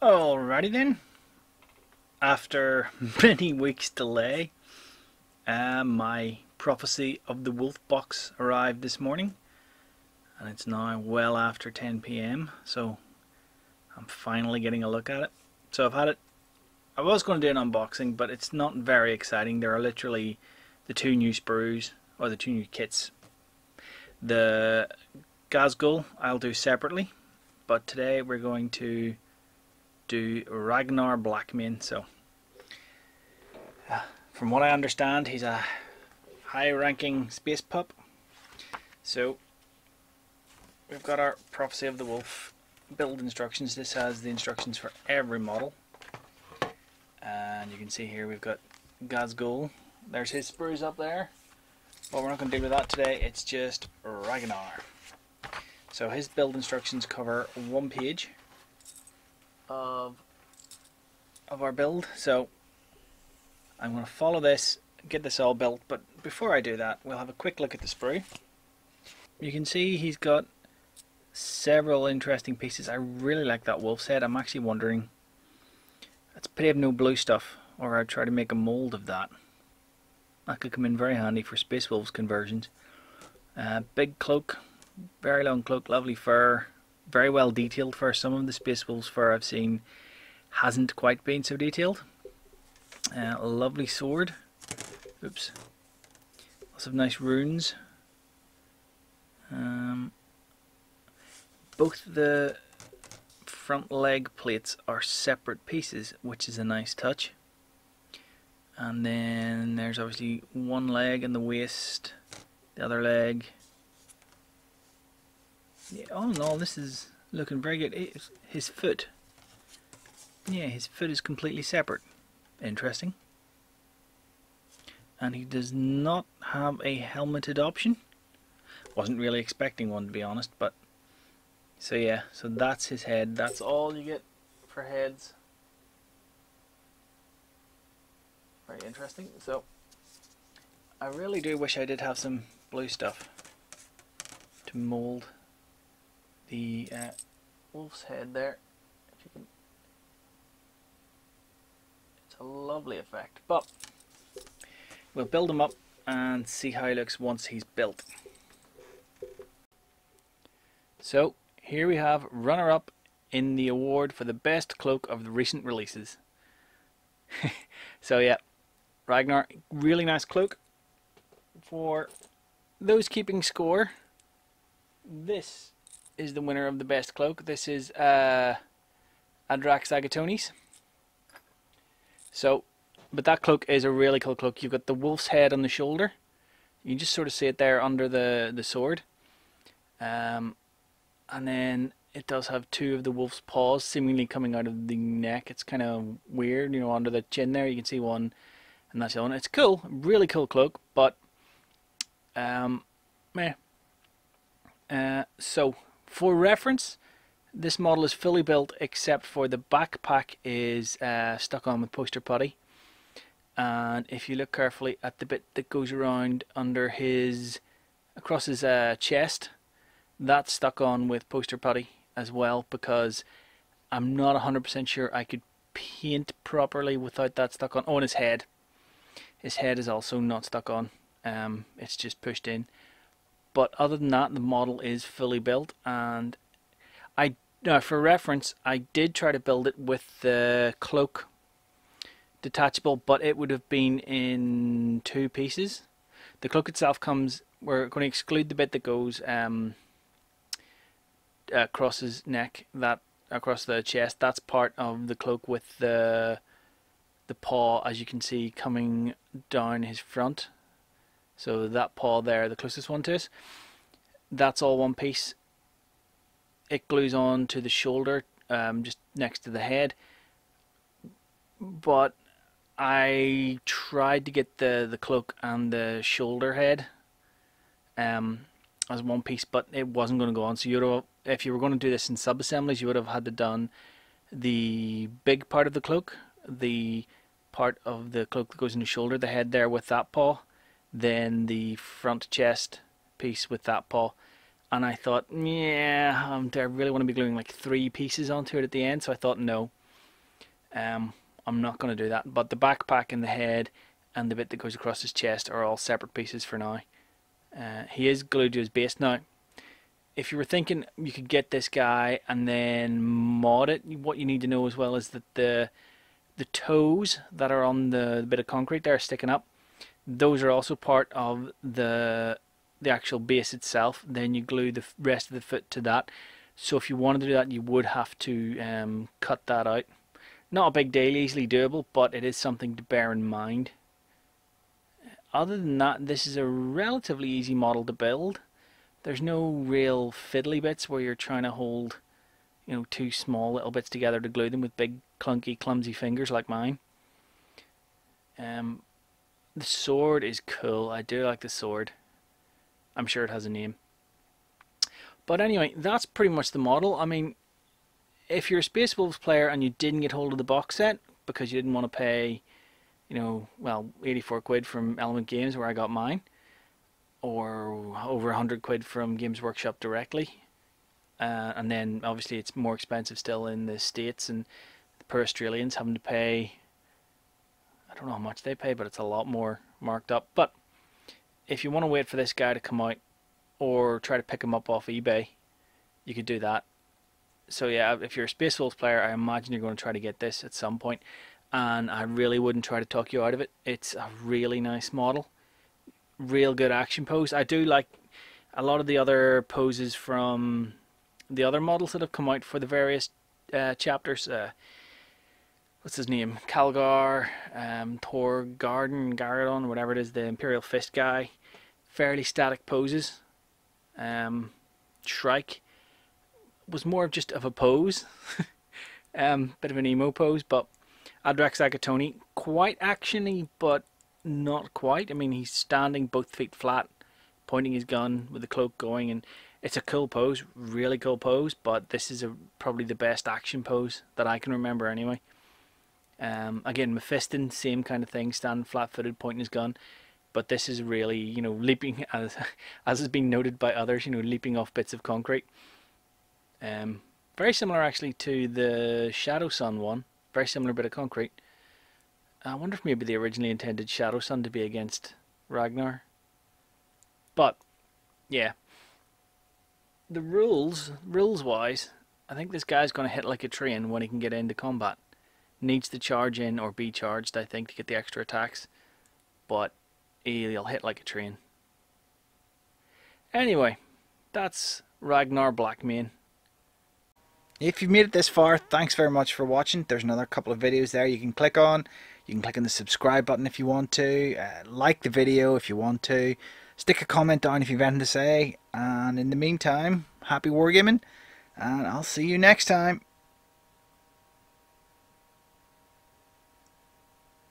Alrighty then. After many weeks delay, my prophecy of the wolf box arrived this morning, and it's now well after 10 p.m. So I'm finally getting a look at it. So I've had it. I was going to do an unboxing, but it's not very exciting. There are literally the two new sprues, or the two new kits. The Gazgul I'll do separately, but today we're going to do Ragnar Blackmane. So from what I understand, he's a high-ranking space pup. So we've got our Prophecy of the Wolf build instructions. This has the instructions for every model, and you can see here we've got Gazgul. There's his sprues up there, but we're not going to deal with that today. It's just Ragnar. So his build instructions cover one page of our build. So I'm going to follow this, get this all built, but before I do that, we'll have a quick look at the sprue. You can see he's got several interesting pieces. I really like that wolf's head. I'm actually wondering, it's a pity I have no blue stuff, or I'd try to make a mould of that. That could come in very handy for Space Wolves conversions. Big cloak, very long cloak, lovely fur, very well detailed fur. Some of the Space Wolves fur I've seen hasn't quite been so detailed. A lovely sword. Oops. Lots of nice runes. Both the front leg plates are separate pieces, which is a nice touch. And then there's obviously one leg and the waist, the other leg. Yeah, oh no, this is looking very good. His foot. Yeah, his foot is completely separate. Interesting. And he does not have a helmeted option. Wasn't really expecting one, to be honest, but so yeah, so that's his head. That's all you get for heads. Very interesting. So I really do wish I did have some blue stuff to mold the wolf's head there. If you can, it's a lovely effect, but we'll build him up and see how he looks once he's built. So here we have runner-up in the award for the best cloak of the recent releases. So yeah, Ragnar, really nice cloak. For those keeping score, this is the winner of the best cloak. This is Adrax Agatonis. So, but that cloak is a really cool cloak. You've got the wolf's head on the shoulder. You can just sort of see it there under the sword. And then it does have two of the wolf's paws seemingly coming out of the neck. It's kind of weird, you know, under the chin there. You can see one, and that's the one. It's cool, really cool cloak, but meh. So for reference, this model is fully built except for the backpack is stuck on with poster putty. And if you look carefully at the bit that goes around under his, across his chest, that's stuck on with poster putty as well, because I'm not 100% sure I could paint properly without that stuck on. Oh, and his head. His head is also not stuck on. It's just pushed in. But other than that, the model is fully built. And for reference, I did try to build it with the cloak detachable, but it would have been in two pieces. The cloak itself comes, we're going to exclude the bit that goes across his neck, that across the chest. That's part of the cloak with the paw, as you can see, coming down his front. So that paw there, the closest one to us, that's all one piece. It glues on to the shoulder, just next to the head. But I tried to get the cloak and the shoulder head as one piece, but it wasn't going to go on. So you'd have, if you were going to do this in sub-assemblies, you would have had to done the big part of the cloak, the part of the cloak that goes in the shoulder, the head there with that paw, then the front chest piece with that paw. And I thought, yeah, I really want to be gluing like three pieces onto it at the end, so I thought no. I'm not going to do that, but the backpack and the head and the bit that goes across his chest are all separate pieces for now. He is glued to his base now. If you were thinking you could get this guy and then mod it, what you need to know as well is that the toes that are on the bit of concrete there sticking up, those are also part of the actual base itself. Then you glue the rest of the foot to that. So if you wanted to do that, you would have to cut that out. Not a big deal, easily doable, but it is something to bear in mind. Other than that, this is a relatively easy model to build. There's no real fiddly bits where you're trying to hold, you know, two small little bits together to glue them with big clunky clumsy fingers like mine. The sword is cool. I do like the sword. I'm sure it has a name. But anyway, that's pretty much the model. I mean, if you're a Space Wolves player and you didn't get hold of the box set because you didn't want to pay, you know, well, 84 quid from Element Games where I got mine, or over 100 quid from Games Workshop directly, and then obviously it's more expensive still in the States, and the poor Australians having to pay, I don't know how much they pay, but it's a lot more marked up. But if you want to wait for this guy to come out or try to pick him up off eBay, you could do that. So yeah, if you're a Space Wolves player, I imagine you're going to try to get this at some point, and I really wouldn't try to talk you out of it. It's a really nice model, real good action pose. I do like a lot of the other poses from the other models that have come out for the various chapters. What's his name? Calgar, Thor Garadon, whatever it is, the Imperial Fist guy. Fairly static poses. Shrike was more of just of a pose. Bit of an emo pose, but Adrex Agatoni, quite actiony, but not quite. I mean, he's standing both feet flat, pointing his gun with the cloak going, and it's a cool pose, really cool pose, but this is probably the best action pose that I can remember anyway. Again, Mephiston, same kind of thing, standing flat-footed, pointing his gun, but this is really, you know, leaping, as has been noted by others, you know, leaping off bits of concrete. Very similar actually to the Shadow Sun one, very similar bit of concrete. I wonder if maybe they originally intended Shadow Sun to be against Ragnar. But, yeah. The rules-wise, I think this guy's going to hit like a train when he can get into combat. Needs to charge in or be charged, I think, to get the extra attacks. But he'll hit like a train. Anyway, that's Ragnar Blackmane. If you've made it this far, thanks very much for watching. There's another couple of videos there you can click on. You can click on the subscribe button if you want to. Like the video if you want to. Stick a comment down if you've anything to say. And in the meantime, happy wargaming. And I'll see you next time.